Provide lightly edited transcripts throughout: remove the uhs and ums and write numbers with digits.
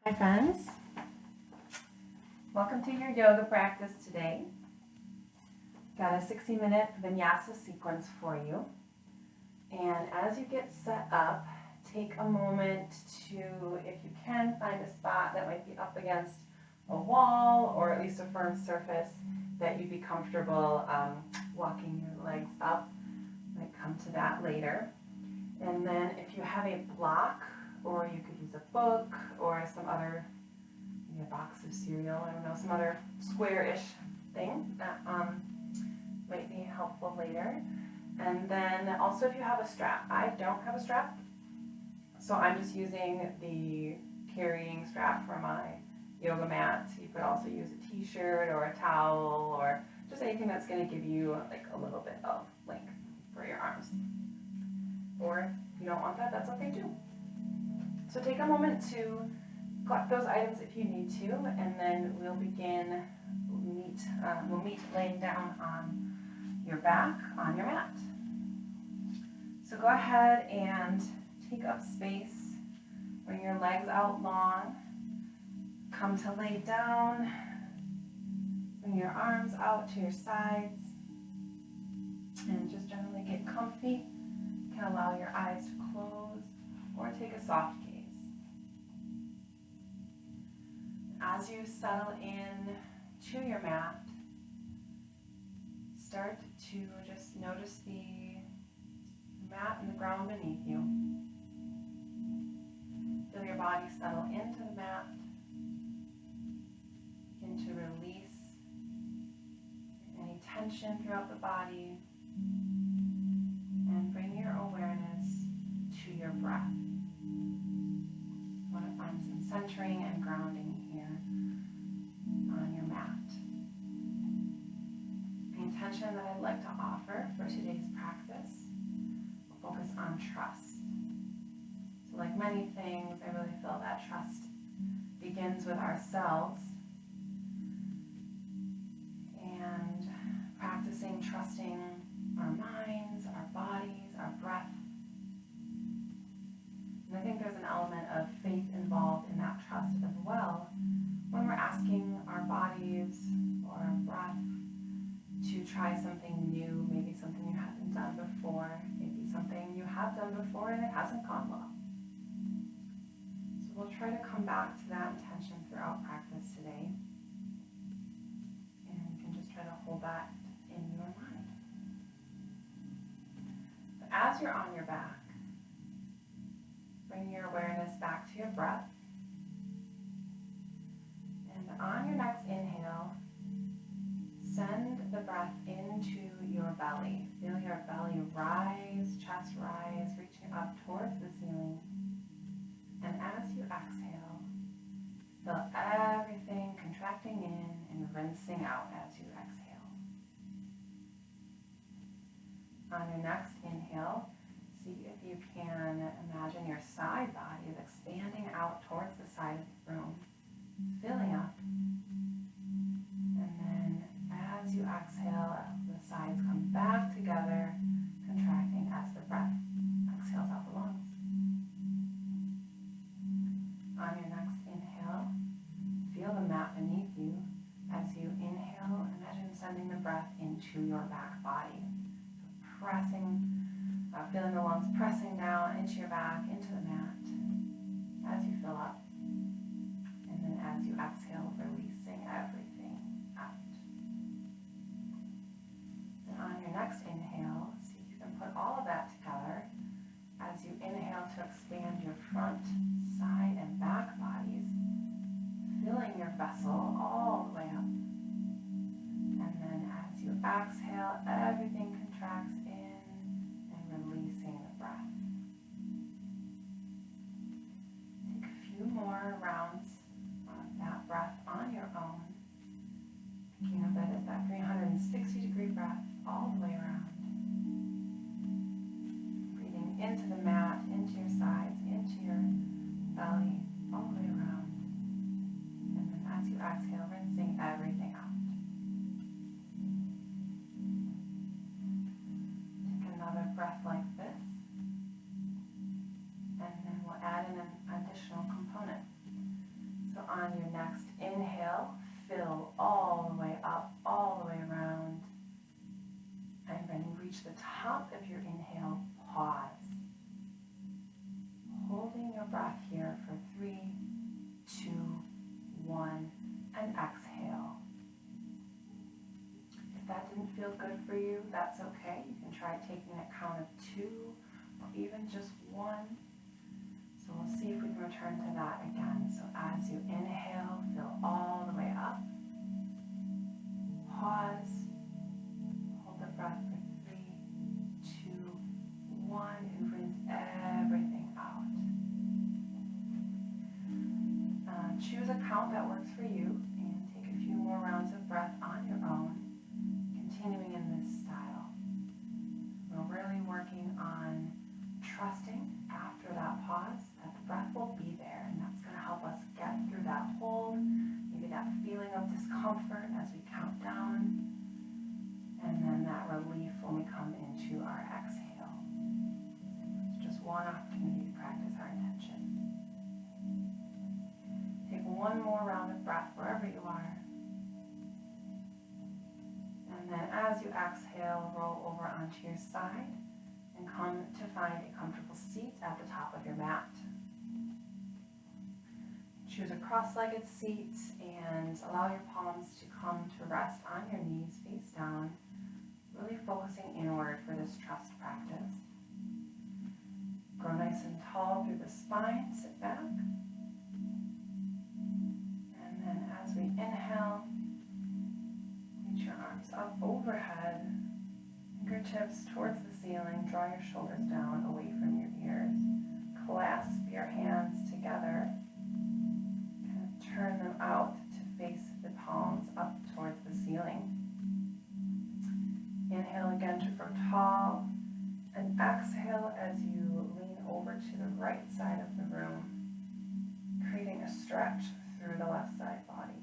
Hi friends, welcome to your yoga practice today. Got a 60-minute vinyasa sequence for you. And as you get set up, take a moment to, if you can, find a spot that might be up against a wall or at least a firm surface that you'd be comfortable walking your legs up. Might come to that later. And then if you have a block, or you could use a book or some other, maybe a box of cereal, I don't know, some other square-ish thing that might be helpful later. And then also if you have a strap. I don't have a strap, so I'm just using the carrying strap for my yoga mat. You could also use a t-shirt or a towel or just anything that's going to give you like a little bit of length for your arms. Or if you don't want that, that's okay too. So take a moment to collect those items if you need to, and then we'll begin. We'll meet laying down on your back on your mat. So go ahead and take up space. Bring your legs out long. Come to lay down. Bring your arms out to your sides, and just generally get comfy. You can allow your eyes to close or take a soft gaze. As you settle in to your mat, start to just notice the mat and the ground beneath you. Feel your body settle into the mat. Begin to release any tension throughout the body and bring your awareness to your breath. You want to find some centering and grounding here on your mat. The intention that I'd like to offer for today's practice will focus on trust. So like many things, I really feel that trust begins with ourselves, and practicing trusting our minds, our bodies, our breath. And I think there's an element of faith involved in that trust as well, when we're asking our bodies or our breath to try something new, maybe something you haven't done before, maybe something you have done before and it hasn't gone well. So we'll try to come back to that intention throughout practice today, and you can just try to hold that in your mind. But as you're on your back, bring your awareness back to your breath. And on your next inhale, send the breath into your belly. Feel your belly rise, chest rise, reaching up towards the ceiling. And as you exhale, feel everything contracting in and rinsing out as you exhale. On your next inhale, see if you can imagine your side body is expanding out towards the side of the room, filling up. And then as you exhale, the sides come back together, contracting as the breath exhales out the lungs. On your next inhale, feel the mat beneath you. As you inhale, imagine sending the breath into your back body. Pressing, feeling the lungs pressing down into your back, into the mat as you fill up. And then as you exhale, releasing everything out. And on your next inhale, see if you can put all of that together as you inhale to expand your front, side, and back bodies, filling your vessel all the way up. And then as you exhale, everything contracts in and releasing the breath. Take a few more rounds of that breath on your own, thinking of it as that 360-degree breath all the way around. Breathing into the mat, into your sides, into your belly, all the way around. And then as you exhale, rinsing everything out. Take another breath like this. And then we'll add in an additional component. So on your next inhale, fill all the way up, all the way around. And when you reach the top of your inhale, pause. Holding your breath here for 3, 2, 1, and exhale. If that didn't feel good for you, that's okay. You can try taking a count of 2 or even just 1. So we'll see if we can return to that again. So as you inhale, fill all the way up. Pause. Hold the breath for 3, 2, 1, and rinse everything out. Choose a count that works for you and take a few more rounds of breath on your own, continuing in this style. We're really working on trusting after that pause that the breath will be there, and that's going to help us get through that hold, maybe that feeling of discomfort as we count down, and then that relief when we come into our exhale. It's just one opportunity to practice our intention. Take one more round of breath wherever you are. And then as you exhale, roll over onto your side and come to find a comfortable seat at the top of your mat. Choose a cross-legged seat and allow your palms to come to rest on your knees face down, really focusing inward for this trust practice. Grow nice and tall through the spine, sit back. And then as we inhale, reach your arms up overhead, fingertips towards the ceiling, draw your shoulders down away from your ears. Clasp your hands together, kind of turn them out to face the palms up towards the ceiling. Inhale again to grow tall, and exhale as you lean over to the right side of the room, creating a stretch through the left side body.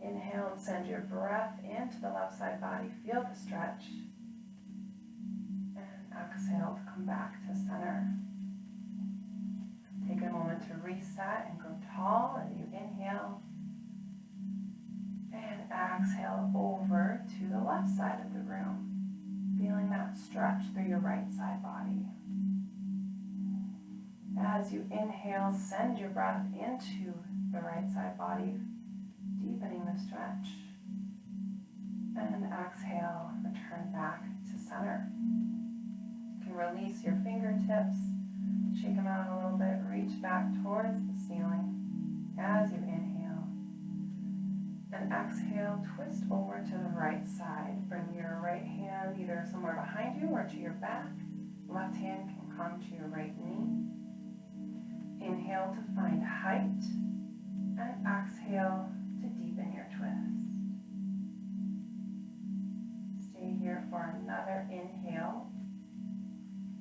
Inhale and send your breath into the left side body. Feel the stretch. And exhale to come back to center. Take a moment to reset and grow tall as you inhale. And exhale over to the left side of the room. Feeling that stretch through your right side body. As you inhale, send your breath into the right side body, deepening the stretch. And exhale, return back to center. You can release your fingertips, shake them out a little bit, reach back towards the ceiling as you inhale. And exhale, twist over to the right side. Bring your right hand either somewhere behind you or to your back. Left hand can come to your right knee. Inhale to find height, and exhale to deepen your twist. Stay here for another inhale,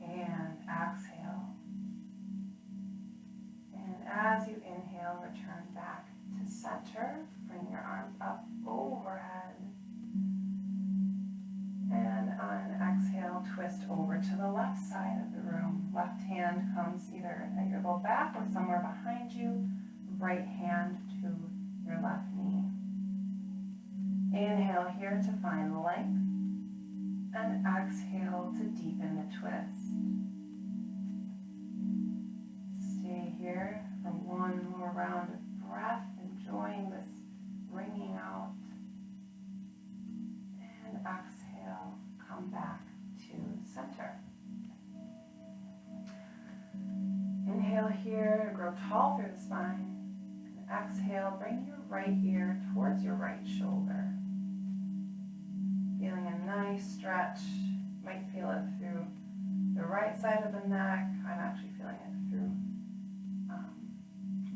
and exhale. And as you inhale, return back to center. Bring your arms up overhead. And on exhale, twist over to the left side of the room. Left hand comes either at your low back or somewhere behind you. Right hand to your left knee. Inhale here to find length. And exhale to deepen the twist. Stay here for one more round of breath, enjoying this ringing out. And exhale, come back to center. Inhale here, grow tall through the spine. And exhale, bring your right ear towards your right shoulder. Feeling a nice stretch. Might feel it through the right side of the neck. I'm actually feeling it through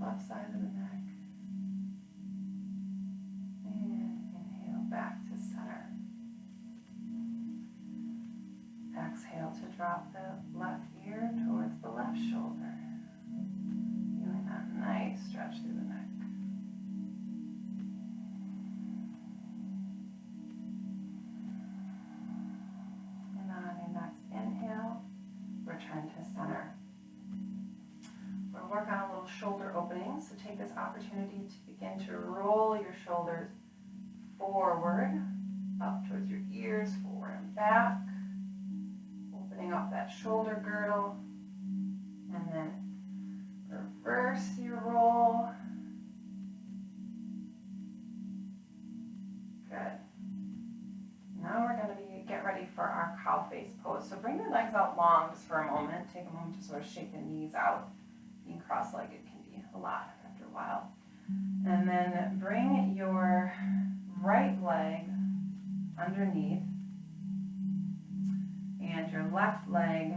left side of the neck. And inhale back to center. Exhale to drop the left ear towards the left shoulder. Feeling that nice stretch through the neck. And on your next inhale, return to center. little shoulder openings. So take this opportunity to begin to roll your shoulders forward, up towards your ears, forward and back. Opening up that shoulder girdle. And then reverse your roll. Good. Now we're going to get ready for our cow face pose. So bring your legs out long just for a moment. Take a moment to sort of shake the knees out. Being cross-legged can be a lot after a while. And then bring your right leg underneath and your left leg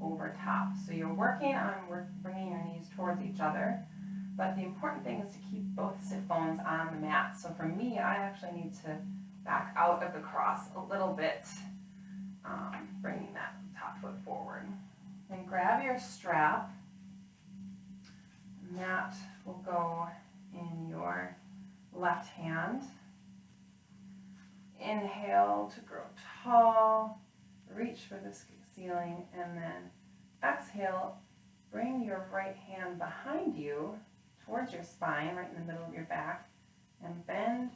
over top. So you're working on bringing your knees towards each other, but the important thing is to keep both sit bones on the mat. So for me, I actually need to back out of the cross a little bit, bringing that top foot forward. Then grab your strap, and that will go in your left hand. Inhale to grow tall, reach for the ceiling, and then exhale, bring your right hand behind you towards your spine, right in the middle of your back, and bend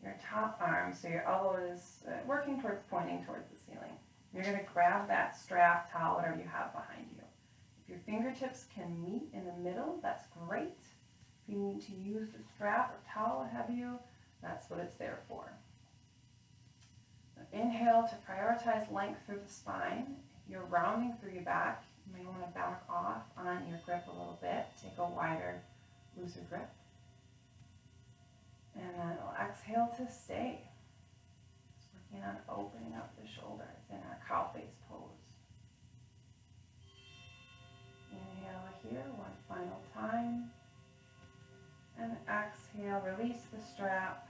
your top arm so your elbow is working towards pointing towards the ceiling. You're going to grab that strap, towel, whatever you have behind you. If your fingertips can meet in the middle, that's great. If you need to use the strap or towel, what have you, that's what it's there for. So inhale to prioritize length through the spine. If you're rounding through your back, you may want to back off on your grip a little bit. Take a wider, looser grip. And then we'll exhale to stay. Just working on opening up the shoulders in our cow face pose. Inhale here one final time. And exhale, release the strap,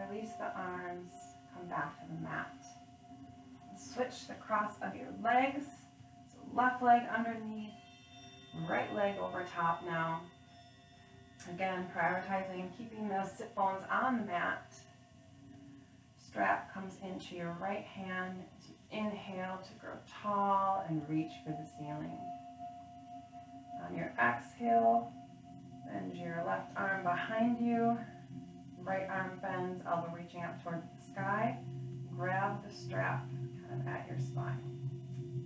release the arms, come back to the mat. Switch the cross of your legs. So left leg underneath, right leg over top now. Again, prioritizing keeping those sit bones on the mat. Strap comes into your right hand as you inhale to grow tall and reach for the ceiling. On your exhale, bend your left arm behind you. Right arm bends, elbow reaching up towards the sky. Grab the strap kind of at your spine.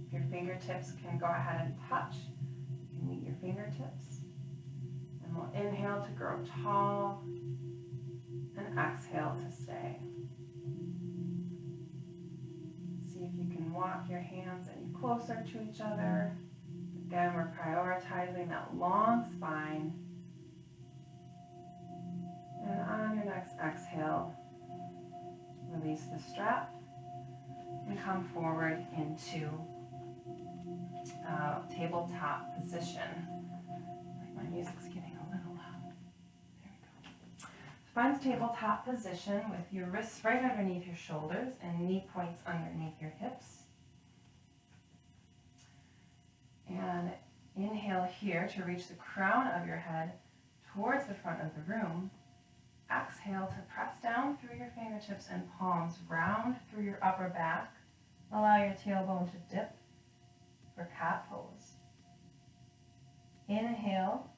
If your fingertips can go ahead and touch, you can meet your fingertips. And we'll inhale to grow tall and exhale to stay. See if you can walk your hands any closer to each other. Again, we're prioritizing that long spine. And on your next exhale, release the strap and come forward into tabletop position. Like my music's getting a little loud. There we go. Find tabletop position with your wrists right underneath your shoulders and knee points underneath your hips. And inhale here to reach the crown of your head towards the front of the room. Exhale to press down through your fingertips and palms, round through your upper back. Allow your tailbone to dip for cat pose. Inhale.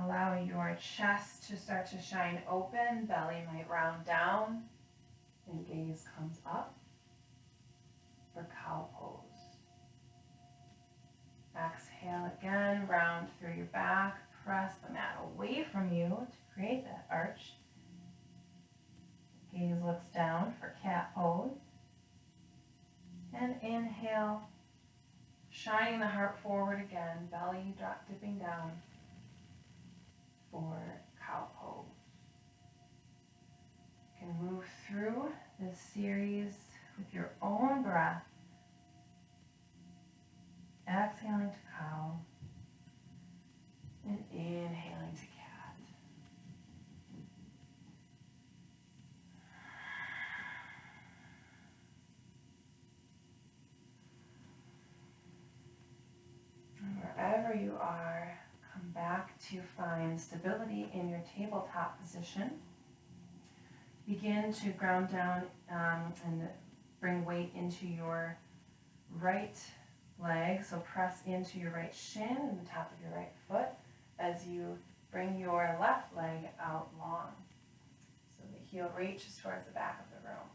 Allow your chest to start to shine open. Belly might round down and gaze comes up for cow pose. Exhale again, round through your back. Press the mat away from you to create that arch. Gaze looks down for cat pose. And inhale, shining the heart forward again, belly dipping down for cow pose. You can move through this series with your own breath. Exhaling to cow. And inhaling to cat. And wherever you are, come back to find stability in your tabletop position. Begin to ground down and bring weight into your right leg. So press into your right shin and the top of your right foot. as you bring your left leg out long. So the heel reaches towards the back of the room.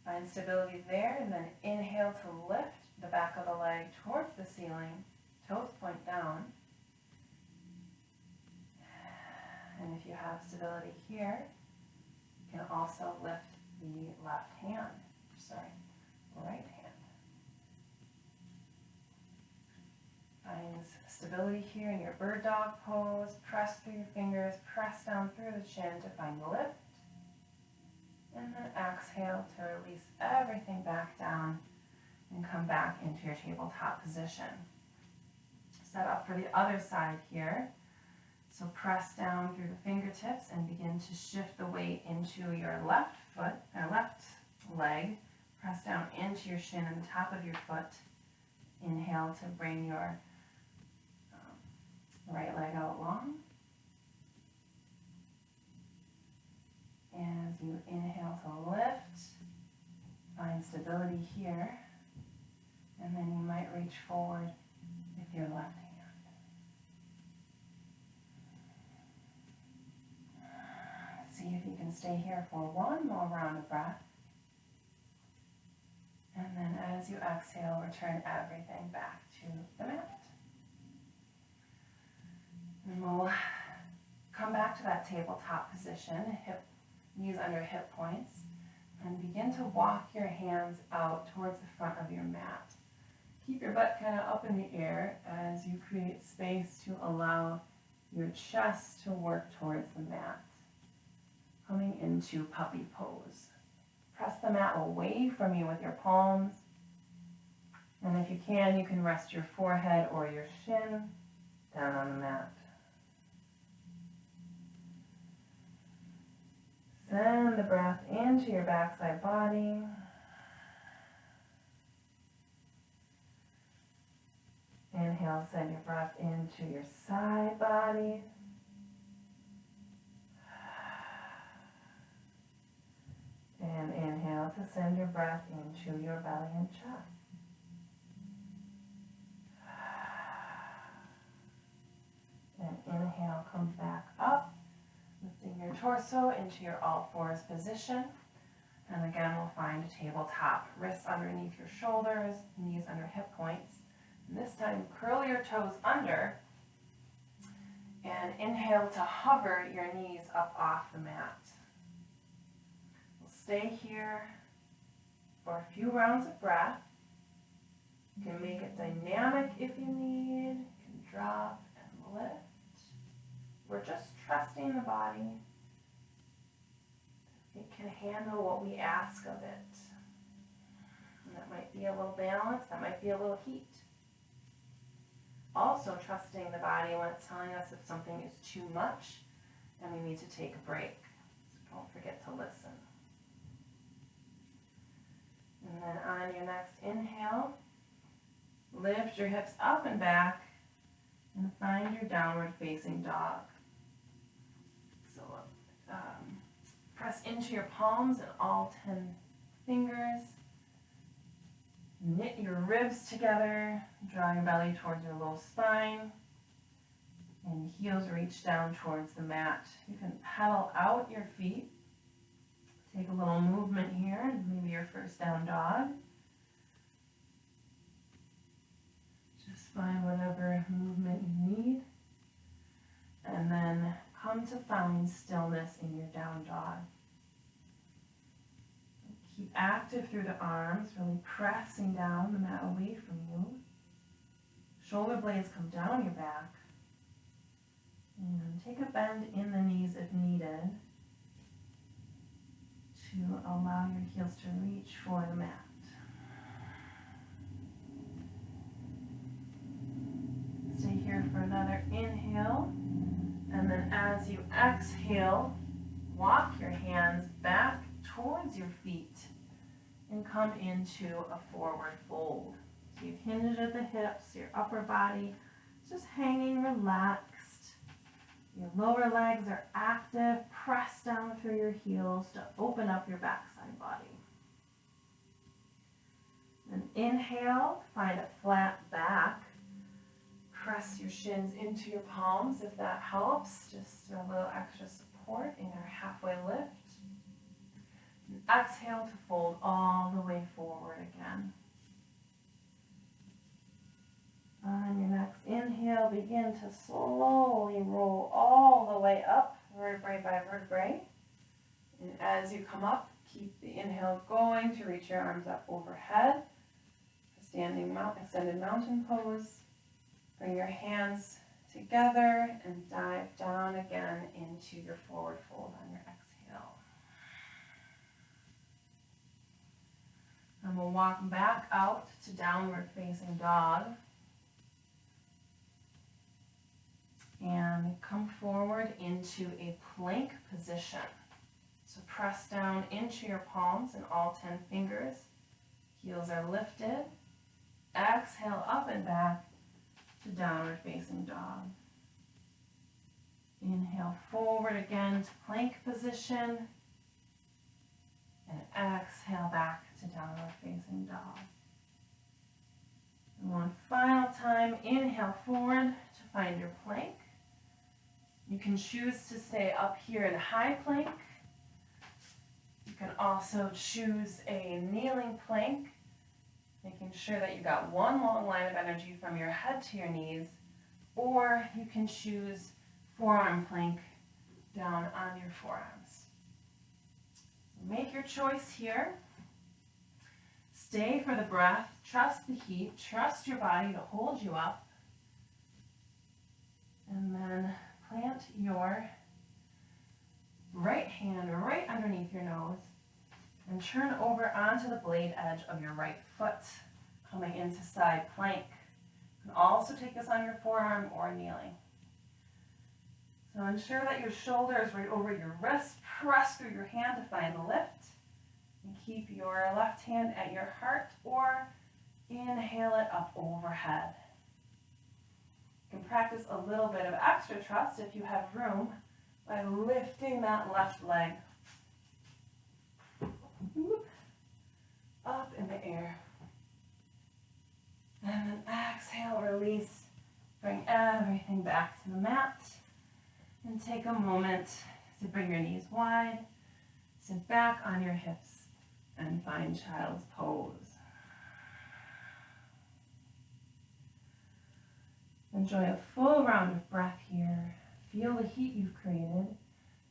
Find stability there, and then inhale to lift the back of the leg towards the ceiling, toes point down. And if you have stability here, you can also lift the right hand. Find stability here in your bird dog pose. Press through your fingers, press down through the chin to find lift. And then exhale to release everything back down and come back into your tabletop position. Set up for the other side here. So press down through the fingertips and begin to shift the weight into your left foot, or left leg. Press down into your shin and the top of your foot. Inhale to bring your right leg out long. As you inhale to lift, find stability here, and then you might reach forward with your left hand. See if you can stay here for one more round of breath. And then as you exhale, return everything back to the mat. And we'll come back to that tabletop position, knees under hip points, and begin to walk your hands out towards the front of your mat. Keep your butt kind of up in the air as you create space to allow your chest to work towards the mat. Coming into puppy pose. Press the mat away from you with your palms. And if you can rest your forehead or your shin down on the mat. Send the breath into your backside body. Inhale, send your breath into your side body. And inhale to send your breath into your belly and chest. And inhale, come back up, lifting your torso into your all fours position. And again, we'll find a tabletop. Wrists underneath your shoulders, knees under hip points. And this time, curl your toes under. And inhale to hover your knees up off the mat. We'll stay here for a few rounds of breath. You can make it dynamic if you need. You can drop and lift. We're just trusting the body. It can handle what we ask of it. And that might be a little balance, that might be a little heat. Also trusting the body when it's telling us if something is too much and we need to take a break. So don't forget to listen. And then on your next inhale, lift your hips up and back and find your downward facing dog. So press into your palms and all 10 fingers. Knit your ribs together, draw your belly towards your low spine, and heels reach down towards the mat. You can pedal out your feet. Take a little movement here, maybe your first down dog. Just find whatever movement you need. And then come to find stillness in your down dog. Keep active through the arms, really pressing down the mat away from you. Shoulder blades come down your back. And take a bend in the knees if needed to allow your heels to reach for the mat. Stay here for another inhale. And then as you exhale, walk your hands back towards your feet and come into a forward fold. So you've hinged at the hips, your upper body just hanging relaxed. Your lower legs are active. Press down through your heels to open up your backside body. Then inhale, find a flat back. Press your shins into your palms if that helps. Just a little extra support in our halfway lift. And exhale to fold all the way forward again. On your next inhale, begin to slowly roll all the way up, vertebrae by vertebrae. And as you come up, keep the inhale going to reach your arms up overhead. Standing extended mountain pose. Bring your hands together and dive down again into your forward fold on your exhale. And we'll walk back out to downward facing dog. And come forward into a plank position. So press down into your palms and all 10 fingers. Heels are lifted. Exhale up and back to downward facing dog. Inhale forward again to plank position. And exhale back to downward facing dog. And one final time, inhale forward to find your plank. You can choose to stay up here in high plank. You can also choose a kneeling plank, making sure that you got one long line of energy from your head to your knees, or you can choose forearm plank down on your forearms. Make your choice here. Stay for the breath, trust the heat, trust your body to hold you up, and then plant your right hand right underneath your nose and turn over onto the blade edge of your right foot, coming into side plank. You can also take this on your forearm or kneeling. So ensure that your shoulder is right over your wrist. Press through your hand to find the lift. And keep your left hand at your heart or inhale it up overhead. You can practice a little bit of extra trust if you have room by lifting that left leg up in the air. And then exhale, release, bring everything back to the mat. And take a moment to bring your knees wide, sit back on your hips, and find child's pose. Enjoy a full round of breath here. Feel the heat you've created.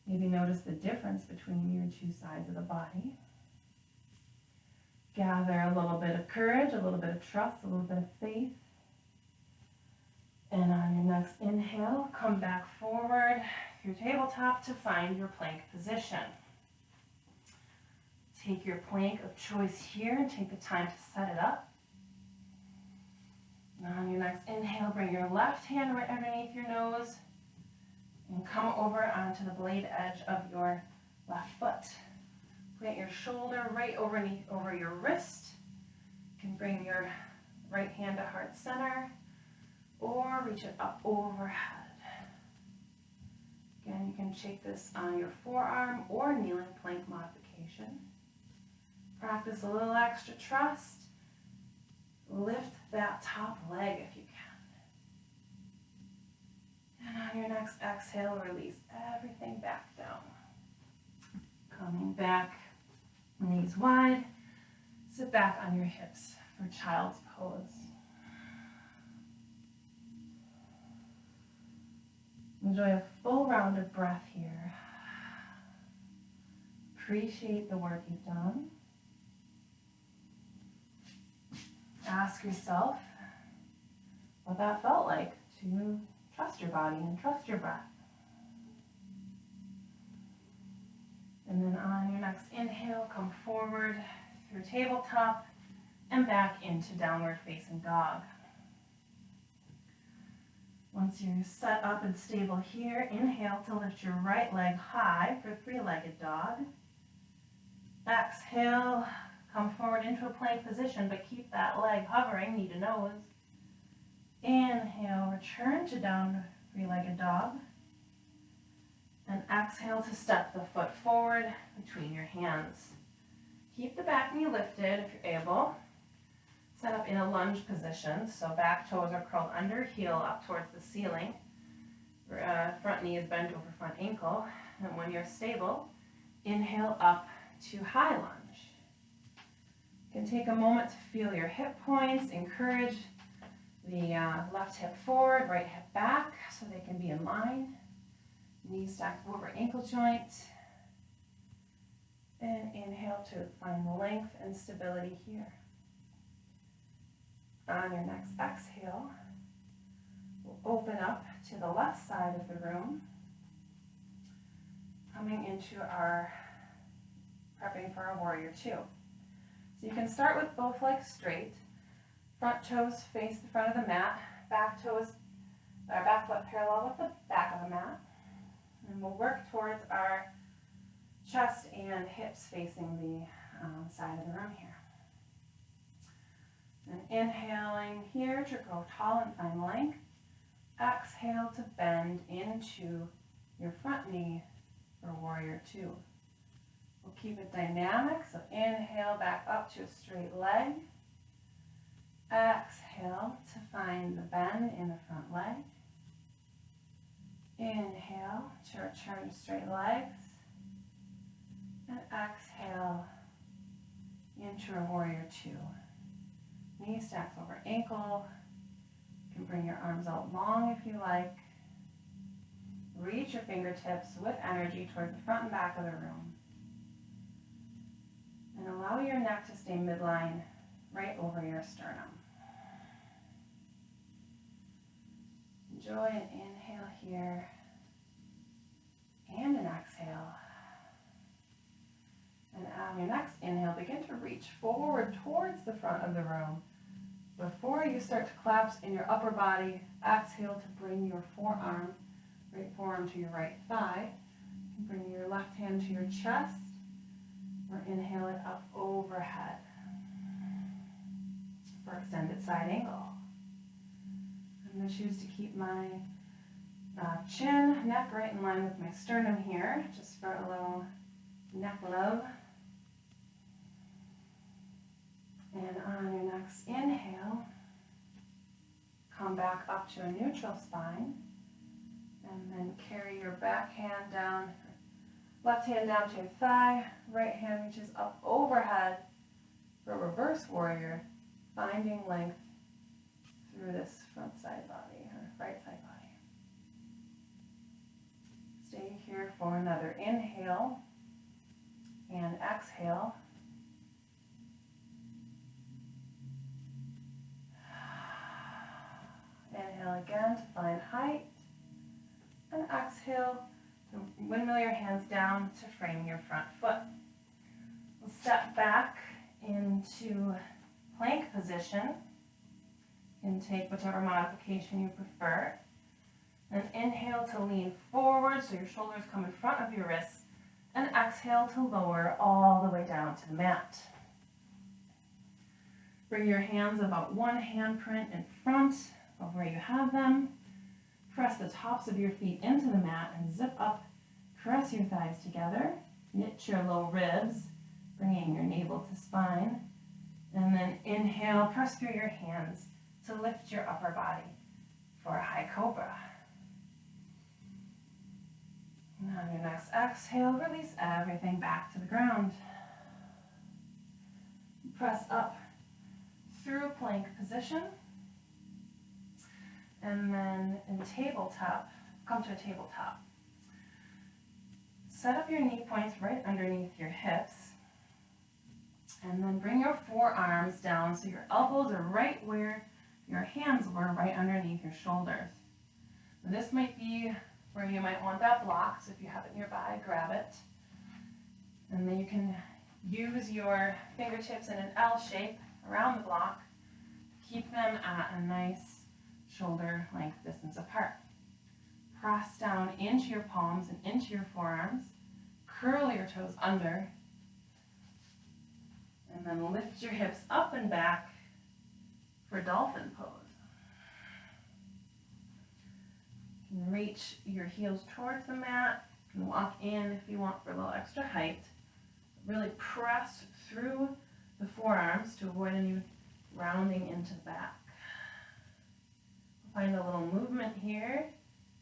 Maybe notice the difference between your two sides of the body. Gather a little bit of courage, a little bit of trust, a little bit of faith. And on your next inhale, come back forward through tabletop to find your plank position. Take your plank of choice here and take the time to set it up. And on your next inhale, bring your left hand right underneath your nose and come over onto the blade edge of your left foot. Plant your shoulder right over your wrist. You can bring your right hand to heart center or reach it up overhead. Again, you can take this on your forearm or kneeling plank modification. Practice a little extra trust. Lift that top leg if you can. And on your next exhale, release everything back down. Coming back, knees wide. Sit back on your hips for child's pose. Enjoy a full round of breath here. Appreciate the work you've done. Ask yourself what that felt like to trust your body and trust your breath. And then on your next inhale, come forward through tabletop and back into downward facing dog. Once you're set up and stable here, inhale to lift your right leg high for three-legged dog. Exhale, come forward into a plank position, but keep that leg hovering, knee to nose. Inhale, return to down three-legged dog. And exhale to step the foot forward between your hands. Keep the back knee lifted if you're able. Set up in a lunge position, so back toes are curled under, heel up towards the ceiling. Front knee is bent over front ankle. And when you're stable, inhale up to high lunge. You can take a moment to feel your hip points. Encourage the left hip forward, right hip back, so they can be in line. Knees stacked over ankle joint. And inhale to find length and stability here. On your next exhale, we'll open up to the left side of the room, coming into our prepping for our warrior two. So you can start with both legs straight, front toes face the front of the mat, back toes, our back foot parallel with the back of the mat, and we'll work towards our chest and hips facing the side of the room here. And inhaling here to grow tall and find length. Exhale to bend into your front knee for warrior two. We'll keep it dynamic, so inhale back up to a straight leg. Exhale to find the bend in the front leg. Inhale to return to straight legs. And exhale into a warrior two. Knee stacks over ankle. You can bring your arms out long if you like. Reach your fingertips with energy toward the front and back of the room. And allow your neck to stay midline right over your sternum. Enjoy an inhale here and an exhale. And on your next inhale, begin to reach forward towards the front of the room. Before you start to collapse in your upper body, exhale to bring your forearm, right forearm to your right thigh. You can bring your left hand to your chest, or inhale it up overhead for extended side angle. I'm going to choose to keep my chin, neck right in line with my sternum here, just for a little neck love. And on your next inhale, come back up to a neutral spine, and then carry your back hand down, left hand down to your thigh, right hand reaches up overhead for reverse warrior, finding length through this front side body, or right side body. Stay here for another inhale and exhale. Inhale again to find height, and exhale to windmill your hands down to frame your front foot. We'll step back into plank position and take whichever modification you prefer. And inhale to lean forward so your shoulders come in front of your wrists, and exhale to lower all the way down to the mat. Bring your hands about one handprint in front of where you have them. Press the tops of your feet into the mat and zip up. Press your thighs together. Knit your low ribs, bringing your navel to spine. And then inhale, press through your hands to lift your upper body for a high cobra. And on your next exhale, release everything back to the ground. Press up through plank position. And then in tabletop, come to a tabletop. Set up your knee points right underneath your hips. And then bring your forearms down so your elbows are right where your hands were, right underneath your shoulders. This might be where you might want that block, so if you have it nearby, grab it. And then you can use your fingertips in an L shape around the block. Keep them at a nice shoulder length distance apart. Press down into your palms and into your forearms. Curl your toes under. And then lift your hips up and back for dolphin pose. You can reach your heels towards the mat. You can walk in if you want for a little extra height. Really press through the forearms to avoid any rounding into the back. Find a little movement here.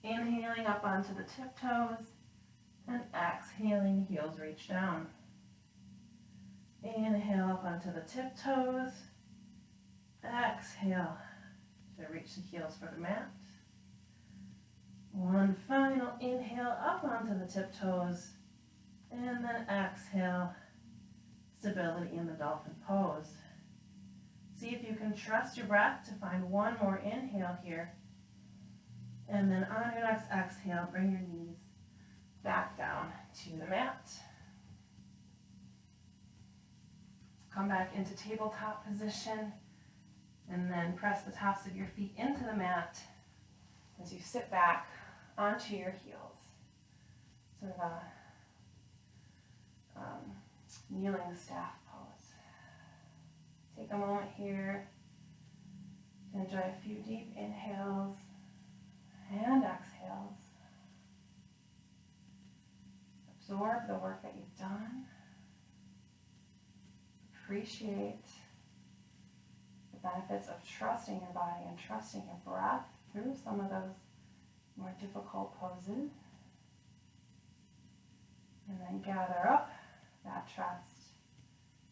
Inhaling up onto the tiptoes and exhaling, heels reach down. Inhale up onto the tiptoes. Exhale to reach the heels for the mat. One final inhale up onto the tiptoes, and then exhale, stability in the dolphin pose. See if you can trust your breath to find one more inhale here. And then on your next exhale, bring your knees back down to the mat. Come back into tabletop position, and then press the tops of your feet into the mat as you sit back onto your heels. Sort of a kneeling staff pose. Take a moment here to enjoy a few deep inhales and exhales. Absorb the work that you've done. Appreciate the benefits of trusting your body and trusting your breath through some of those more difficult poses. And then gather up that trust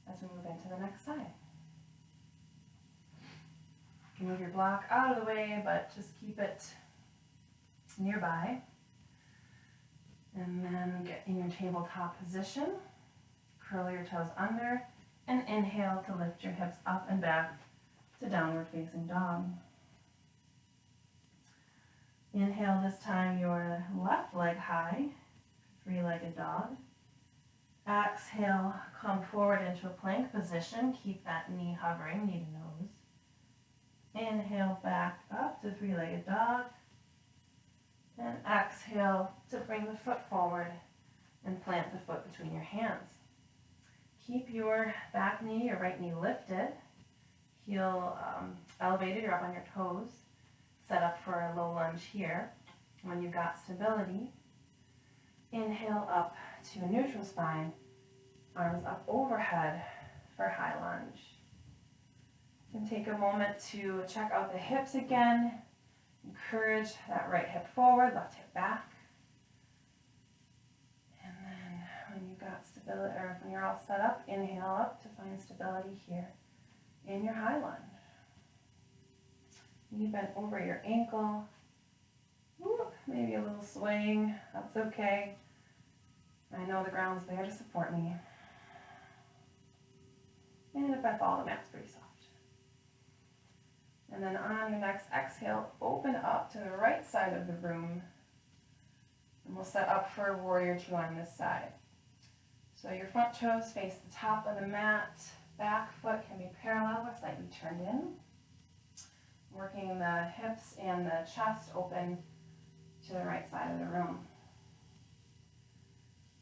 as we move into the next side. You can move your block out of the way, but just keep it nearby. And then get in your tabletop position. Curl your toes under and inhale to lift your hips up and back to downward facing dog. Inhale this time your left leg high, three-legged dog. Exhale, come forward into a plank position. Keep that knee hovering, knee to nose. Inhale back up to three-legged dog. And exhale to bring the foot forward and plant the foot between your hands. Keep your back knee, your right knee lifted. Heel elevated, you're up on your toes. Set up for a low lunge here. When you've got stability, inhale up to a neutral spine. Arms up overhead for high lunge. You can take a moment to check out the hips again. Encourage that right hip forward, left hip back. And then when you've got stability, or when you're all set up, inhale up to find stability here in your high lunge. Knee bent over your ankle. Whoop, maybe a little swaying, that's okay. I know the ground's there to support me. And if I fall, the mat's pretty soft. And then on your next exhale, open up to the right side of the room. And we'll set up for warrior two on this side. So your front toes face the top of the mat. Back foot can be parallel or slightly turned in. Working the hips and the chest open to the right side of the room.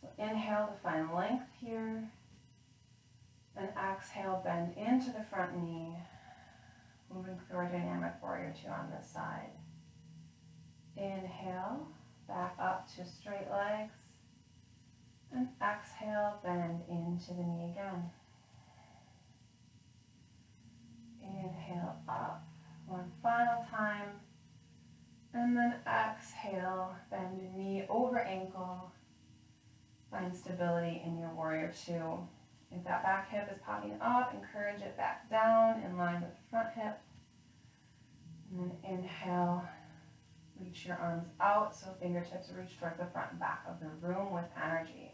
So inhale to find length here. And exhale, bend into the front knee. Moving through our dynamic warrior two on this side. Inhale, back up to straight legs. And exhale, bend into the knee again. Inhale up, one final time. And then exhale, bend knee over ankle. Find stability in your warrior two. If that back hip is popping up, encourage it back down in line with the front hip. And then inhale, reach your arms out so fingertips reach toward the front and back of the room with energy.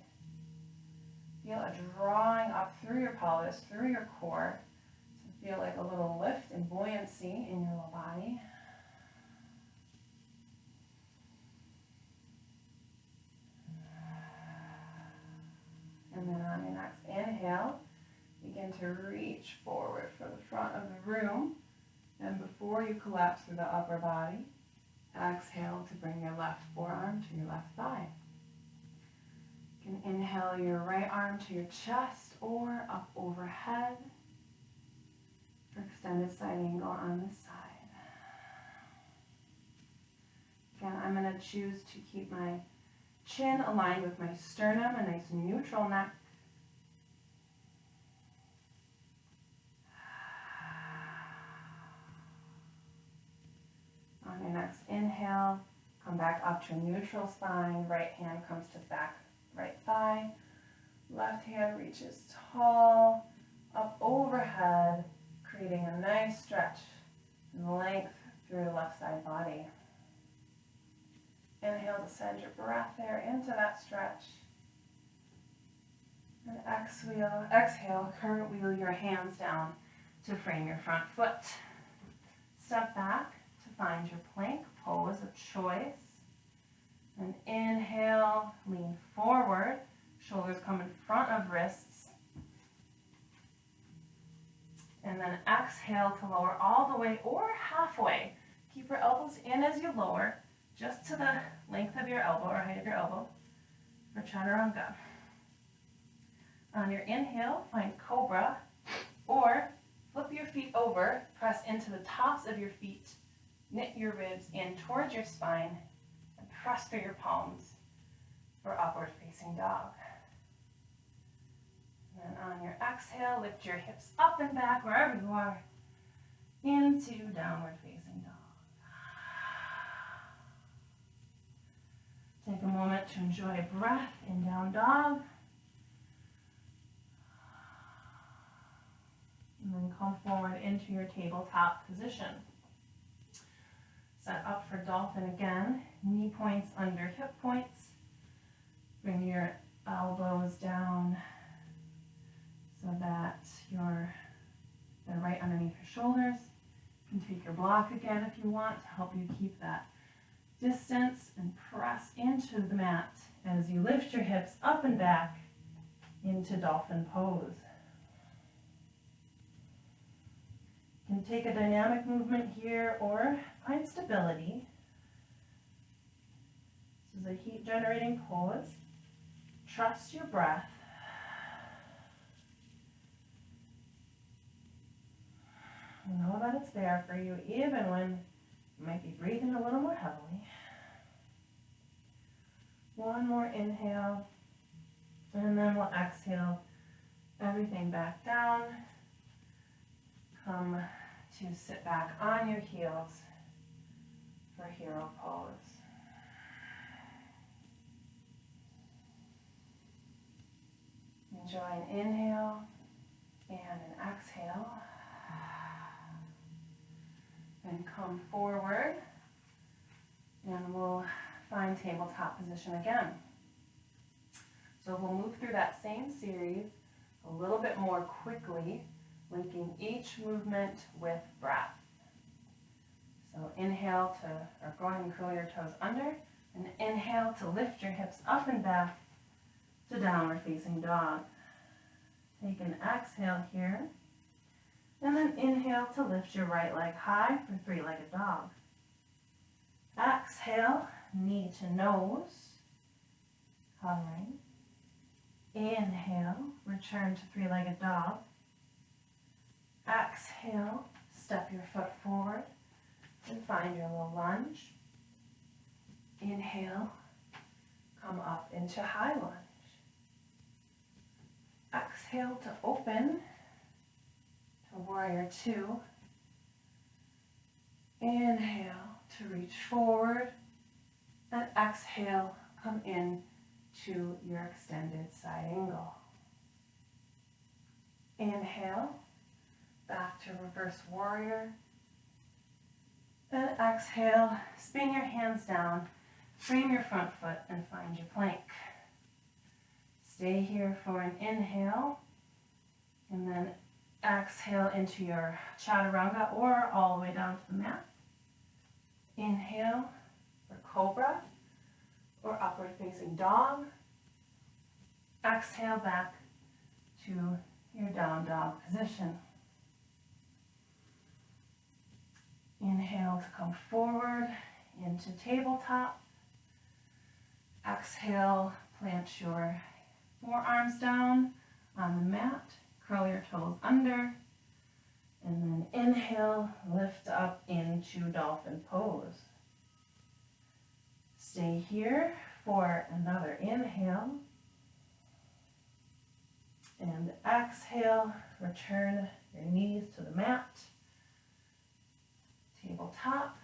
Feel a drawing up through your pelvis, through your core. So feel like a little lift and buoyancy in your lower body. And then on your next inhale, begin to reach forward for the front of the room. And before you collapse through the upper body, exhale to bring your left forearm to your left thigh. You can inhale your right arm to your chest or up overhead for extended side angle on this side. Again, I'm going to choose to keep my chin aligned with my sternum, a nice neutral neck. Next inhale, come back up to neutral spine. Right hand comes to back right thigh. Left hand reaches tall, up overhead, creating a nice stretch and length through the left side body. Inhale to send your breath there into that stretch. And exhale, cartwheel your hands down to frame your front foot. Step back to find your plank pose of choice. And inhale, lean forward. Shoulders come in front of wrists. And then exhale to lower all the way or halfway. Keep your elbows in as you lower, just to the length of your elbow or height of your elbow for chaturanga. On your inhale, find cobra, or flip your feet over, press into the tops of your feet, knit your ribs in towards your spine, and press through your palms for upward facing dog. And then on your exhale, lift your hips up and back wherever you are into downward facing dog. Take a moment to enjoy breath in down dog. And then come forward into your tabletop position. Set up for dolphin again. Knee points under hip points. Bring your elbows down so that they're right underneath your shoulders. You can take your block again if you want to help you keep that distance and press into the mat as you lift your hips up and back into dolphin pose. You can take a dynamic movement here or find stability. This is a heat generating pose. Trust your breath. Know that it's there for you even when you might be breathing a little more heavily. One more inhale, and then we'll exhale everything back down. Come to sit back on your heels for hero pose. Enjoy an inhale and an exhale. Then come forward and we'll find tabletop position again. So we'll move through that same series a little bit more quickly, linking each movement with breath. So inhale or go ahead and curl your toes under, and inhale to lift your hips up and back to downward facing dog. Take an exhale here. And then inhale to lift your right leg high for three-legged dog. Exhale, knee to nose, hovering. Inhale, return to three-legged dog. Exhale, step your foot forward and find your little lunge. Inhale, come up into high lunge. Exhale to open to warrior two. Inhale to reach forward, and exhale, come in to your extended side angle. Inhale, back to reverse warrior. Then exhale, spin your hands down, frame your front foot, and find your plank. Stay here for an inhale, and then exhale into your chaturanga or all the way down to the mat. Inhale for cobra or upward facing dog. Exhale back to your down dog position. Inhale to come forward into tabletop. Exhale, plant your forearms down on the mat. Curl your toes under, and then inhale, lift up into dolphin pose. Stay here for another inhale, and exhale, return your knees to the mat, tabletop.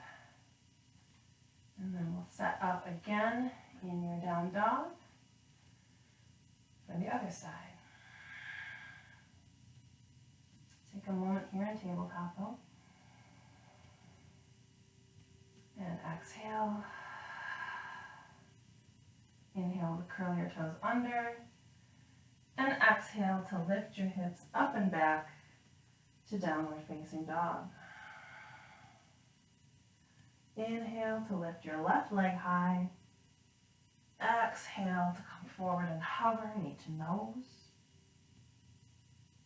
again in your down dog for the other side. Take a moment here in tabletop though. And exhale. Inhale to curl your toes under. And exhale to lift your hips up and back to downward facing dog. Inhale to lift your left leg high. Exhale to come forward and hover knee to nose.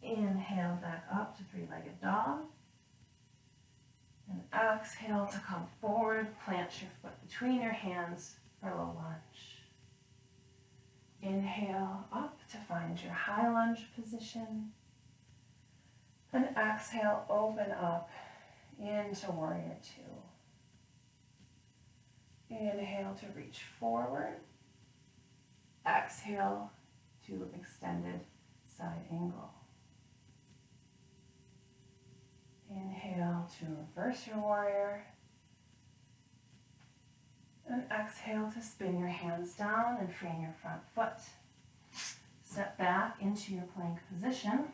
Inhale back up to three-legged dog. And exhale to come forward, plant your foot between your hands for a low lunge. Inhale up to find your high lunge position. And exhale, open up into warrior two. Inhale to reach forward. Exhale to extended side angle. Inhale to reverse your warrior. And exhale to spin your hands down and frame your front foot. Step back into your plank position.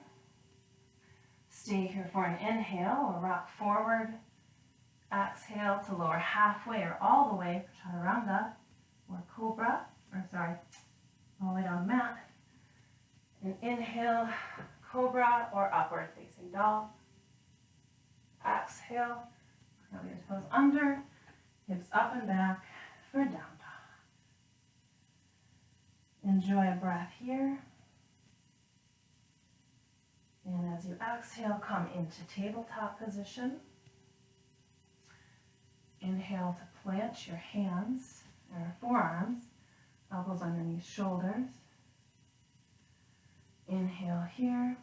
Stay here for an inhale or rock forward. Exhale to lower halfway or all the way for chaturanga or cobra, all the way down the mat. And inhale, cobra or upward facing dog. Exhale, curl your toes under, hips up and back for down dog. Enjoy a breath here. And as you exhale, come into tabletop position. Inhale to plant your hands or forearms, elbows underneath shoulders. Inhale here.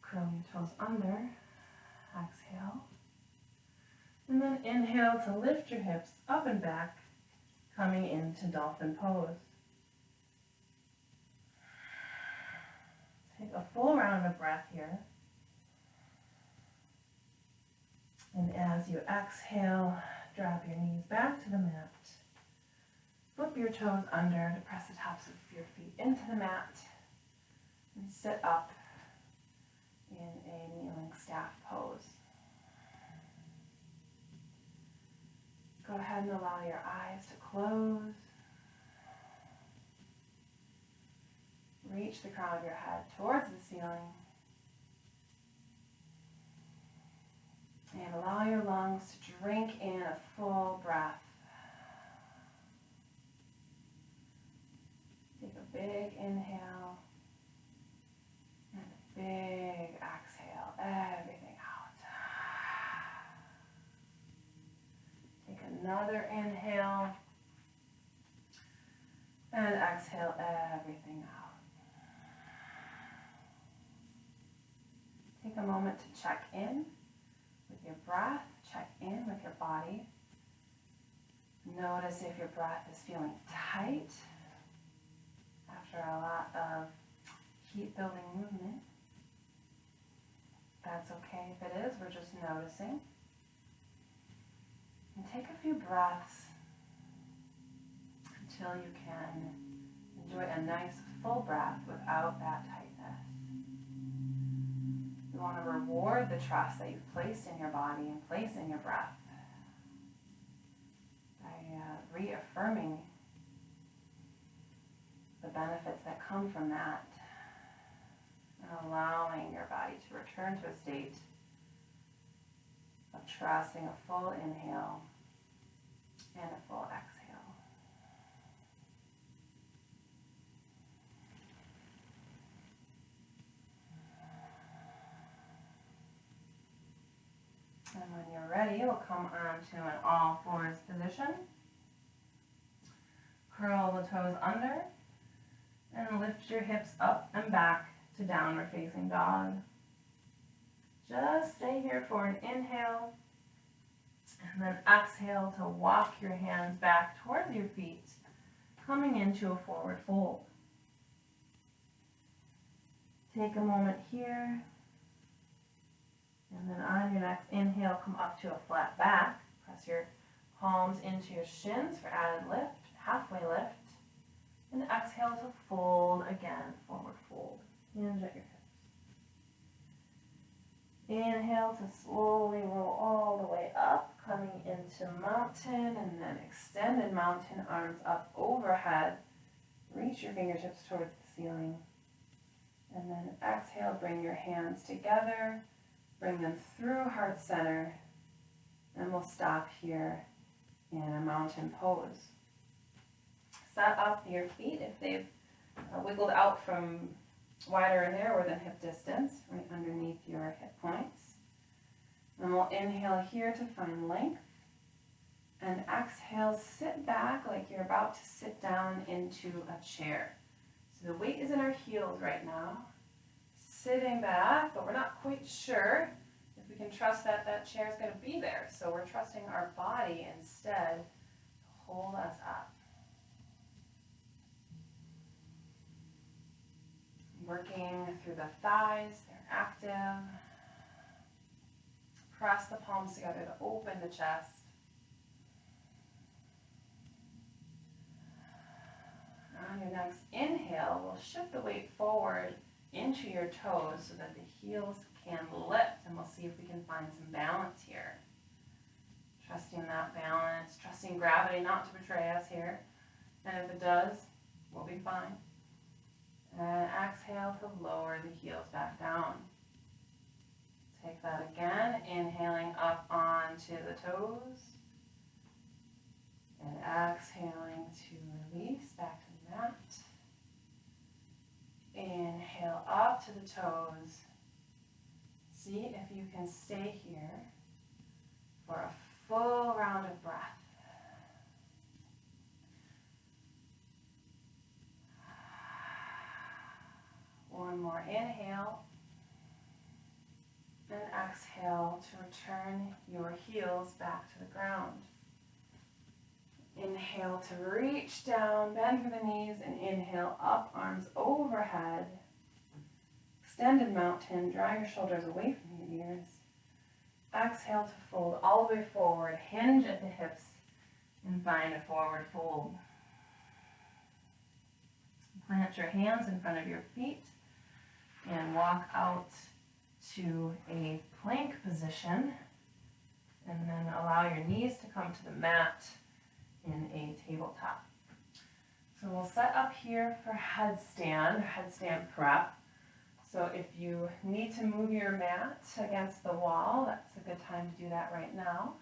Curl your toes under. Exhale. And then inhale to lift your hips up and back, coming into dolphin pose. Take a full round of breath here. And as you exhale, drop your knees back to the mat. Flip your toes under to press the tops of your feet into the mat. And sit up in a kneeling staff pose. Go ahead and allow your eyes to close. Reach the crown of your head towards the ceiling. And allow your lungs to drink in a full breath. Take a big inhale and a big exhale, everything out. Take another inhale and exhale everything out. Take a moment to check in with your breath, check in with your body. Notice if your breath is feeling tight after a lot of heat building movement. That's okay if it is, we're just noticing. And take a few breaths until you can enjoy a nice full breath without that tightness. You want to reward the trust that you've placed in your body and placed in your breath by reaffirming the benefits that come from that and allowing your body to return to a state of trusting a full inhale and a full exhale. And when you're ready, we'll come on to an all fours position. Curl the toes under and lift your hips up and back to downward facing dog. Just stay here for an inhale and then exhale to walk your hands back towards your feet, coming into a forward fold. Take a moment here. And then on your next inhale, come up to a flat back. Press your palms into your shins for added lift, halfway lift. And exhale to fold again, forward fold. Hinge at your hips. Inhale to slowly roll all the way up, coming into mountain, and then extended mountain, arms up overhead. Reach your fingertips towards the ceiling. And then exhale, bring your hands together, bring them through heart center, and we'll stop here in a mountain pose. Set up your feet if they've wiggled out from wider or narrower than hip distance, right underneath your hip points. And we'll inhale here to find length. And exhale, sit back like you're about to sit down into a chair. So the weight is in our heels right now. Sitting back, but we're not quite sure if we can trust that that chair is going to be there. So we're trusting our body instead to hold us up. Working through the thighs, they're active. Press the palms together to open the chest. On your next inhale, we'll shift the weight forward into your toes so that the heels can lift, and we'll see if we can find some balance here. Trusting that balance, trusting gravity not to betray us here. And if it does, we'll be fine. And exhale to lower the heels back down. Take that again, inhaling up onto the toes. And exhaling to release back to the mat. Inhale up to the toes. See if you can stay here for a full round of breath. One more inhale, and exhale to return your heels back to the ground. Inhale to reach down, bend through the knees, and inhale up, arms overhead. Extended mountain, draw your shoulders away from your ears. Exhale to fold all the way forward, hinge at the hips, and find a forward fold. Plant your hands in front of your feet and walk out to a plank position, and then allow your knees to come to the mat in a tabletop. So we'll set up here for headstand prep. So if you need to move your mat against the wall, that's a good time to do that right now.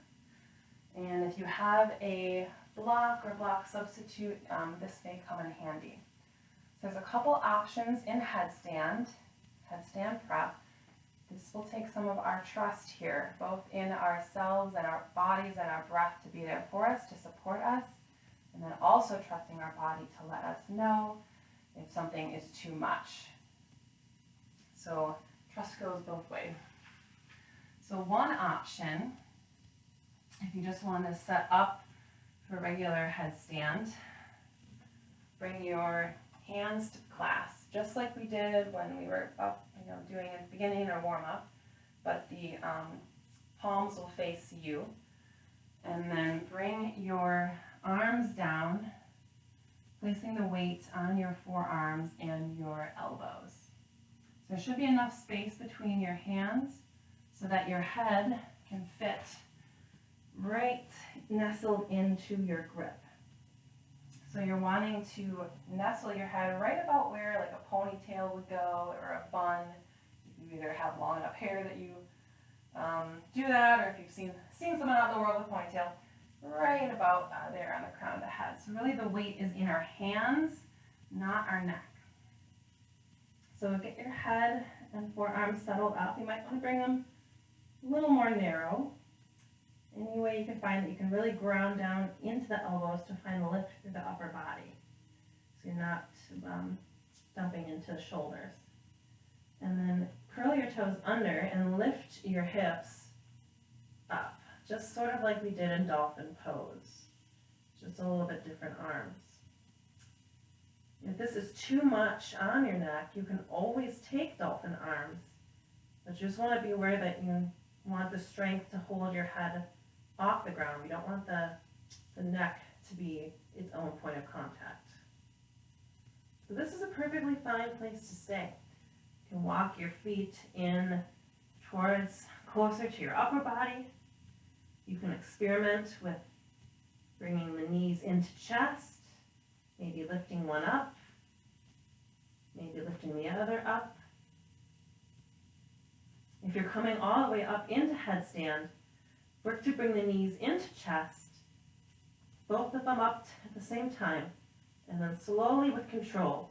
And if you have a block or block substitute, this may come in handy. So there's a couple options in headstand prep. This will take some of our trust here, both in ourselves and our bodies and our breath to be there for us, to support us, and then also trusting our body to let us know if something is too much. So trust goes both ways. So one option, if you just want to set up for regular headstand, bring your hands to clasp, just like we did when we were up, doing a beginning or warm up, but the palms will face you. And then bring your arms down, placing the weight on your forearms and your elbows. So there should be enough space between your hands so that your head can fit right nestled into your grip. So you're wanting to nestle your head right about where like a ponytail would go, or a bun. You either have long enough hair that you do that, or if you've seen someone out in the world with a ponytail, right about there on the crown of the head. So really the weight is in our hands, not our neck. So get your head and forearms settled up. You might want to bring them a little more narrow. Any way you can find that you can really ground down into the elbows to find lift through the upper body. So you're not dumping into the shoulders. And then curl your toes under and lift your hips up, just sort of like we did in dolphin pose. Just a little bit different arms. If this is too much on your neck, you can always take dolphin arms, but you just want to be aware that you want the strength to hold your head off the ground. We don't want the the neck to be its own point of contact. So this is a perfectly fine place to stay. You can walk your feet in towards closer to your upper body. You can experiment with bringing the knees into chest, maybe lifting one up, maybe lifting the other up. If you're coming all the way up into headstand, work to bring the knees into chest, both of them up at the same time, and then slowly with control,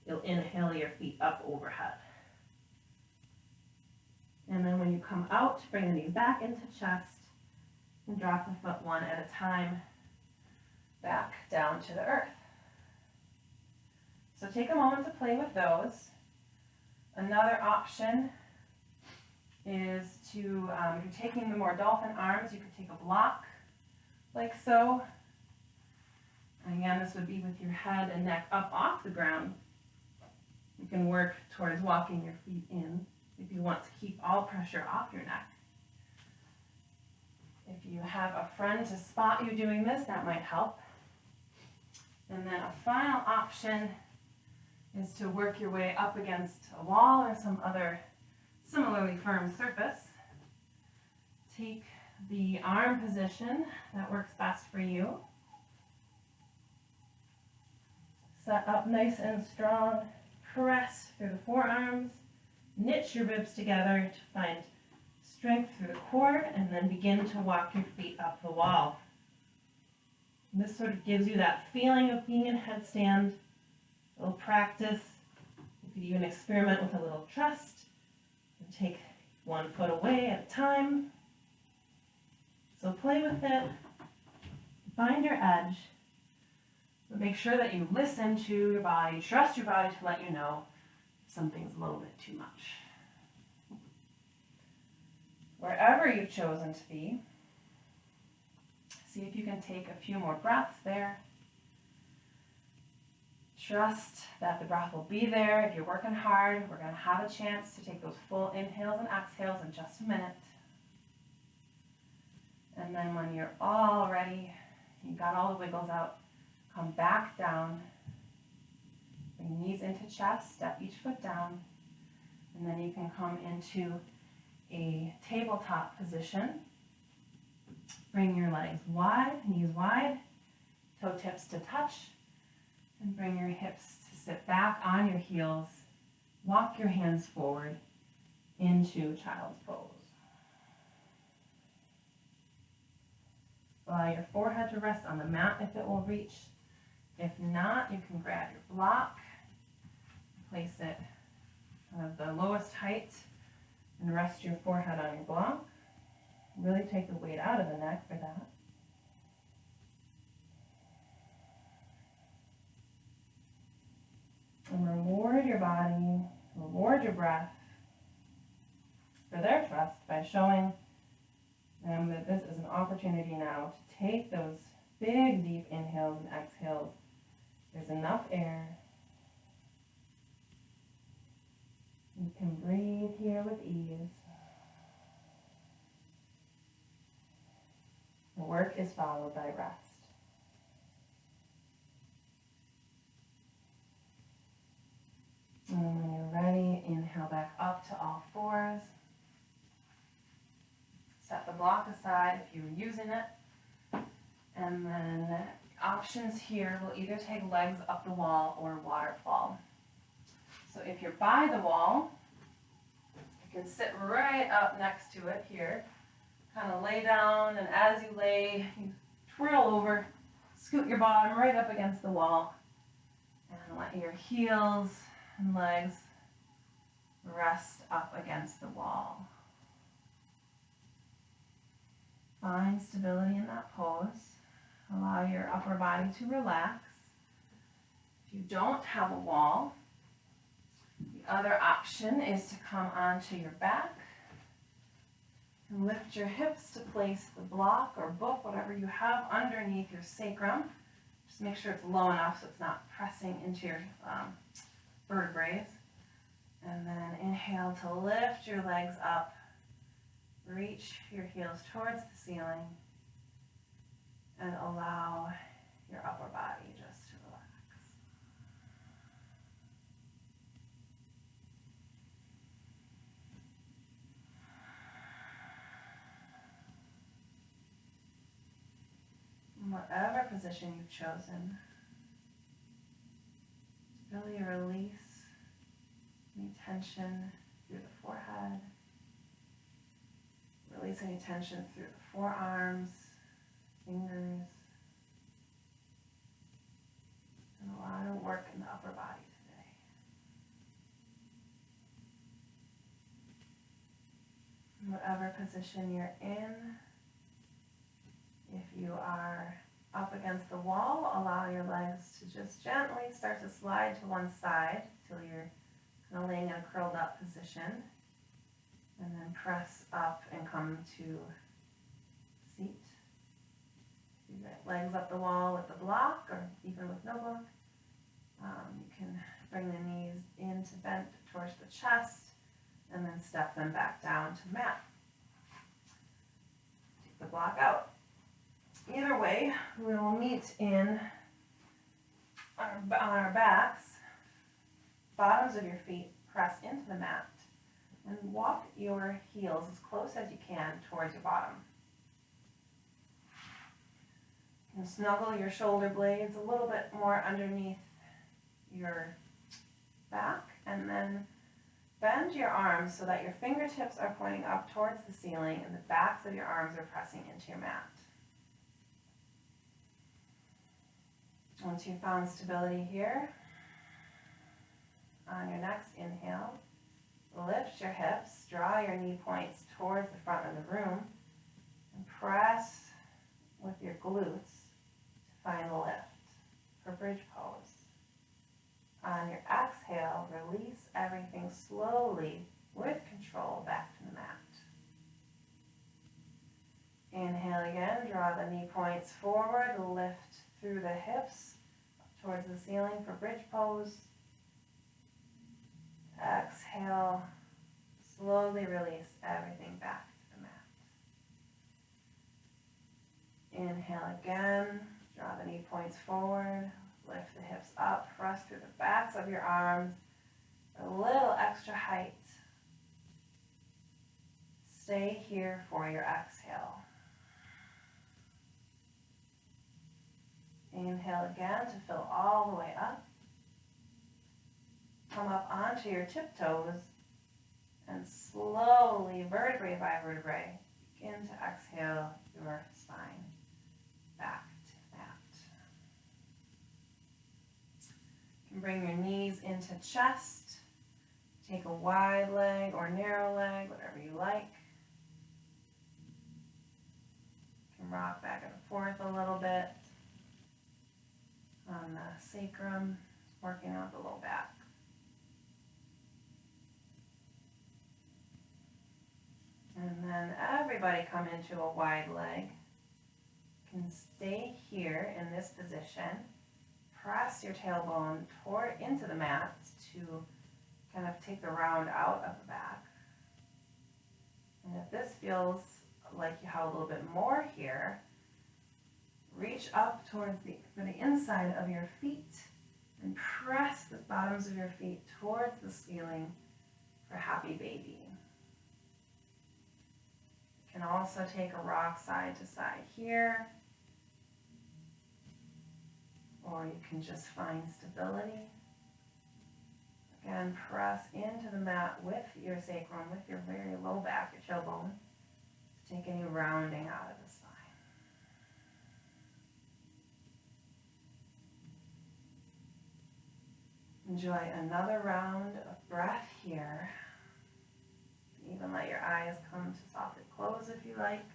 you'll inhale your feet up overhead. And then when you come out, bring the knees back into chest and drop the foot one at a time back down to the earth. So take a moment to play with those. Another option is to, if you're taking the more dolphin arms, you could take a block like so. And again, this would be with your head and neck up off the ground. You can work towards walking your feet in if you want to keep all pressure off your neck. If you have a friend to spot you doing this, that might help. And then a final option is to work your way up against a wall or some other similarly firm surface. Take the arm position that works best for you. Set up nice and strong. Press through the forearms. Knit your ribs together to find strength through the core, and then begin to walk your feet up the wall. And this sort of gives you that feeling of being in headstand. A little practice. You could even experiment with a little trust and take one foot away at a time. So play with it. Find your edge. But make sure that you listen to your body. Trust your body to let you know if something's a little bit too much. Wherever you've chosen to be, see if you can take a few more breaths there. Trust that the breath will be there. If you're working hard, we're going to have a chance to take those full inhales and exhales in just a minute. And then when you're all ready, you've got all the wiggles out, come back down. Bring knees into chest, step each foot down. And then you can come into a tabletop position. Bring your legs wide, knees wide, toe tips to touch, and bring your hips to sit back on your heels. Walk your hands forward into child's pose. Allow your forehead to rest on the mat if it will reach. If not, you can grab your block, place it at the lowest height, and rest your forehead on your block. Really take the weight out of the neck for that. And reward your body, reward your breath for their trust by showing them that this is an opportunity now to take those big, deep inhales and exhales. There's enough air. You can breathe here with ease. The work is followed by rest. And when you're ready, inhale back up to all fours. Set the block aside if you were using it. And then options here will either take legs up the wall or waterfall. So if you're by the wall, you can sit right up next to it here. Kind of lay down, and as you lay, you twirl over, scoot your bottom right up against the wall, and let your heels and legs rest up against the wall. Find stability in that pose. Allow your upper body to relax. If you don't have a wall, the other option is to come onto your back and lift your hips to place the block or book, whatever you have, underneath your sacrum. Just make sure it's low enough so it's not pressing into your vertebrae. And then inhale to lift your legs up. Reach your heels towards the ceiling. And allow your upper body just to relax. In whatever position you've chosen, really release any tension through the forehead. Release any tension through the forearms, fingers. And a lot of work in the upper body today. In whatever position you're in, if you are up against the wall, allow your legs to just gently start to slide to one side till you're kind of laying in a curled up position. And then press up and come to seat. You get legs up the wall with the block or even with no block. You can bring the knees into bent towards the chest and then step them back down to mat. Take the block out. Either way, we will meet on our backs. Bottoms of your feet press into the mat. And walk your heels as close as you can towards your bottom. You can snuggle your shoulder blades a little bit more underneath your back, and then bend your arms so that your fingertips are pointing up towards the ceiling and the backs of your arms are pressing into your mat. Once you've found stability here, on your next inhale, lift your hips, draw your knee points towards the front of the room, and press with your glutes to find the lift for bridge pose. On your exhale, release everything slowly with control back to the mat. Inhale again, draw the knee points forward, lift through the hips towards the ceiling for bridge pose. Exhale, slowly release everything back to the mat. Inhale again, draw the knee points forward, lift the hips up, press through the backs of your arms, a little extra height. Stay here for your exhale. Inhale again to fill all the way up. Come up onto your tiptoes and slowly, vertebrae by vertebrae, begin to exhale your spine back to mat. You can bring your knees into chest. Take a wide leg or narrow leg, whatever you like. You can rock back and forth a little bit on the sacrum, working out the low back. And then everybody come into a wide leg. You can stay here in this position. Press your tailbone into the mat to kind of take the round out of the back. And if this feels like you have a little bit more here, reach up towards for the inside of your feet and press the bottoms of your feet towards the ceiling for happy baby. You can also take a rock side to side here, or you can just find stability. Again, press into the mat with your sacrum, with your very low back, your tailbone, to take any rounding out of the spine. Enjoy another round of breath here. Even let your eyes come to softly close if you like.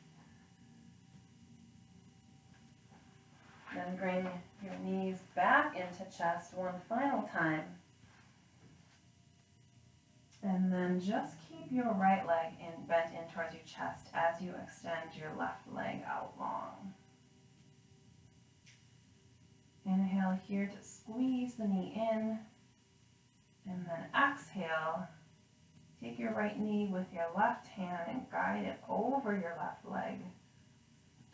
Then bring your knees back into chest one final time. And then just keep your right leg bent in towards your chest as you extend your left leg out long. Inhale here to squeeze the knee in. And then exhale, take your right knee with your left hand and guide it over your left leg,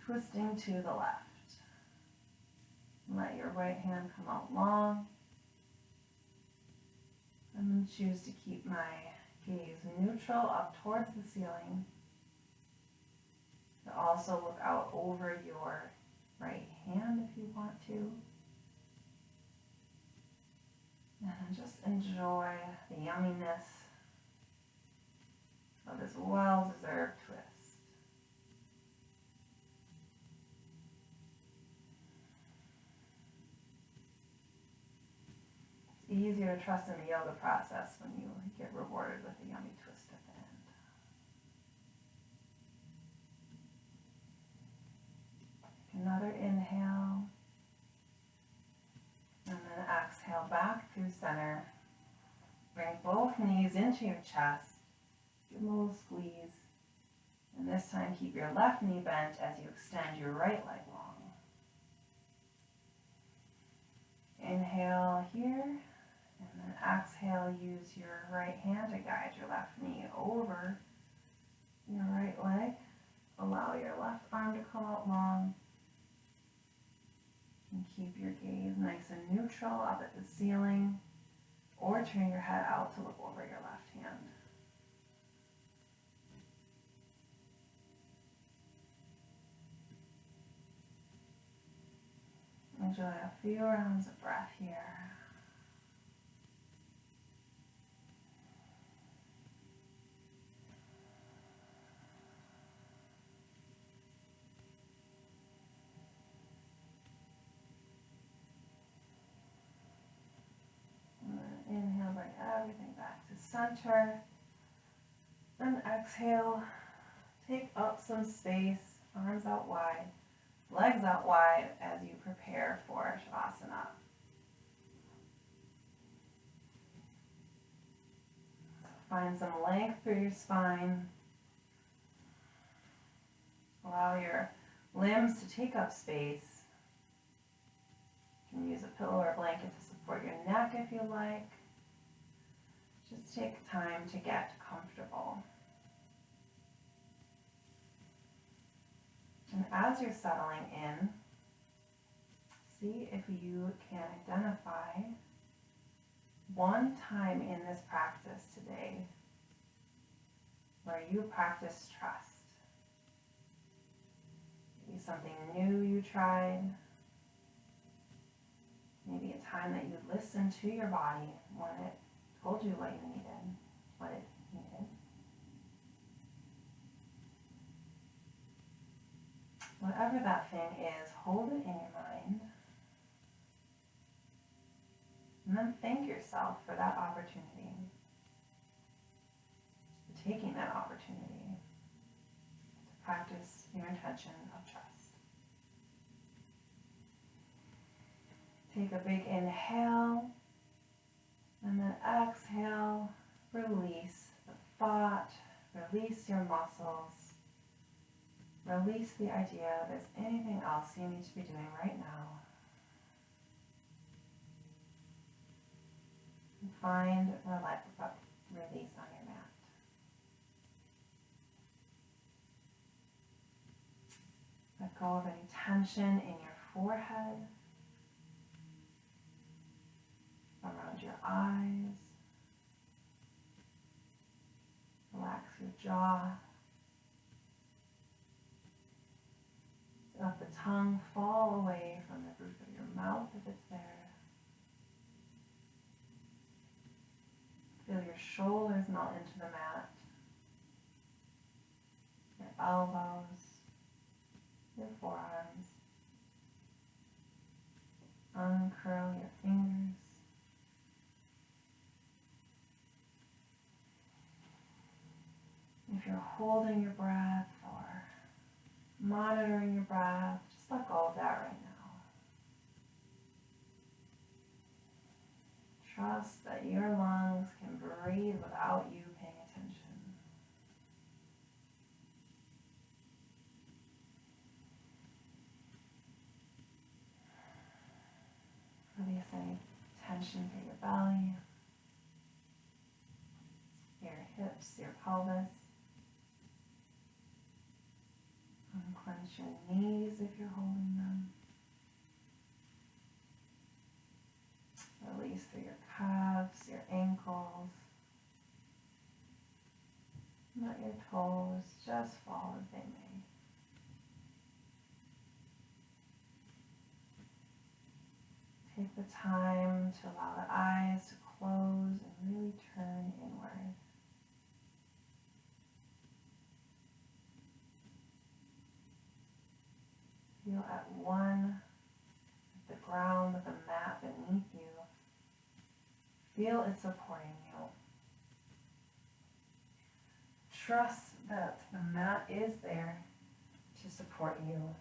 twisting to the left. Let your right hand come out long. I'm going to choose to keep my gaze neutral up towards the ceiling. To also look out over your right hand if you want to. And just enjoy the yumminess of this well-deserved twist. It's easier to trust in the yoga process when you get rewarded with a yummy twist at the end. Another inhale. And then exhale back through center. Bring both knees into your chest. Give them a little squeeze. And this time keep your left knee bent as you extend your right leg long. Inhale here. And then exhale, use your right hand to guide your left knee over your right leg. Allow your left arm to come out long. And keep your gaze nice and neutral up at the ceiling, or turn your head out to look over your left hand. Enjoy a few rounds of breath here. Inhale, bring everything back to center. And exhale, take up some space, arms out wide, legs out wide as you prepare for Shavasana. So find some length through your spine. Allow your limbs to take up space. You can use a pillow or a blanket to support your neck if you like. Just take time to get comfortable. And as you're settling in, see if you can identify one time in this practice today where you practice trust. Maybe something new you tried. Maybe a time that you listened to your body when it told you what you needed, what it needed. Whatever that thing is, hold it in your mind. And then thank yourself for that opportunity, for taking that opportunity to practice your intention of trust. Take a big inhale, and then exhale, release the thought, release your muscles, release the idea there's anything else you need to be doing right now. And find release on your mat. Let go of any tension in your forehead, around your eyes. Relax your jaw. Let the tongue fall away from the roof of your mouth if it's there. Feel your shoulders melt into the mat, your elbows, your forearms. Uncurl your fingers. If you're holding your breath or monitoring your breath, just let go of that right now. Trust that your lungs can breathe without you paying attention. Release any tension through your belly, your hips, your pelvis. Unclench your knees if you're holding them. Let your toes just fall as they may. Take the time to allow the eyes to close and really turn inward. Feel at one with the ground, with the mat beneath you. Feel it supporting you. Trust that the mat is there to support you.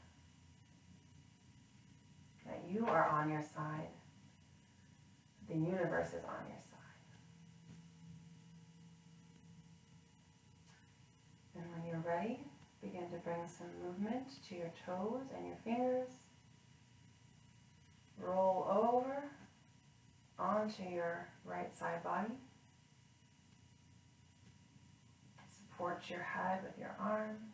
That you are on your side. The universe is on your side. And when you're ready, begin to bring some movement to your toes and your fingers. Roll over onto your right side body. Support your head with your arms.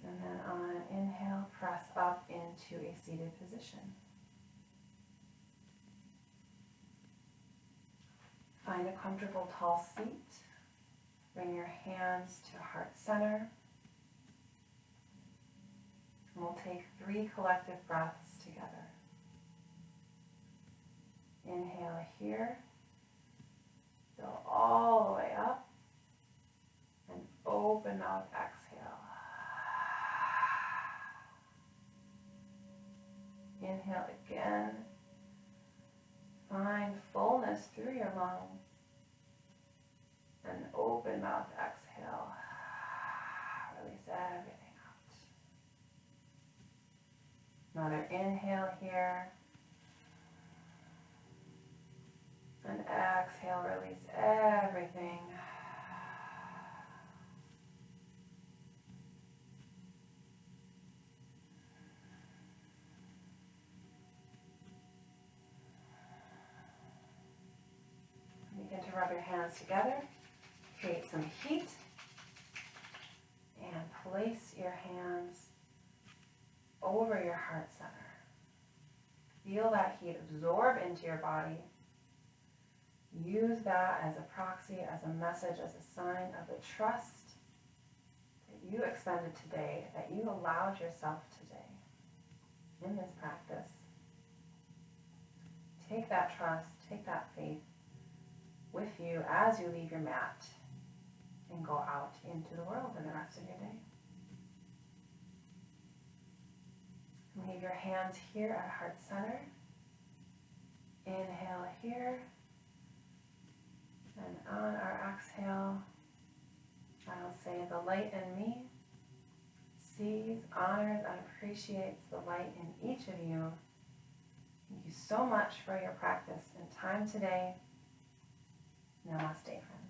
And then on an inhale, press up into a seated position. Find a comfortable tall seat. Bring your hands to heart center. And we'll take 3 collective breaths together. Inhale here. Go all the way up. And open mouth, exhale. Inhale again. Find fullness through your lungs. And open mouth, exhale. Release everything out. Another inhale here. And exhale, release everything. Begin to rub your hands together. Create some heat. And place your hands over your heart center. Feel that heat absorb into your body. Use that as a proxy, as a message, as a sign of the trust that you expended today, that you allowed yourself today in this practice. Take that trust, take that faith with you as you leave your mat and go out into the world in the rest of your day. Leave your hands here at heart center. Inhale here. And on our exhale, I'll say the light in me sees, honors, and appreciates the light in each of you. Thank you so much for your practice and time today. Namaste, friends.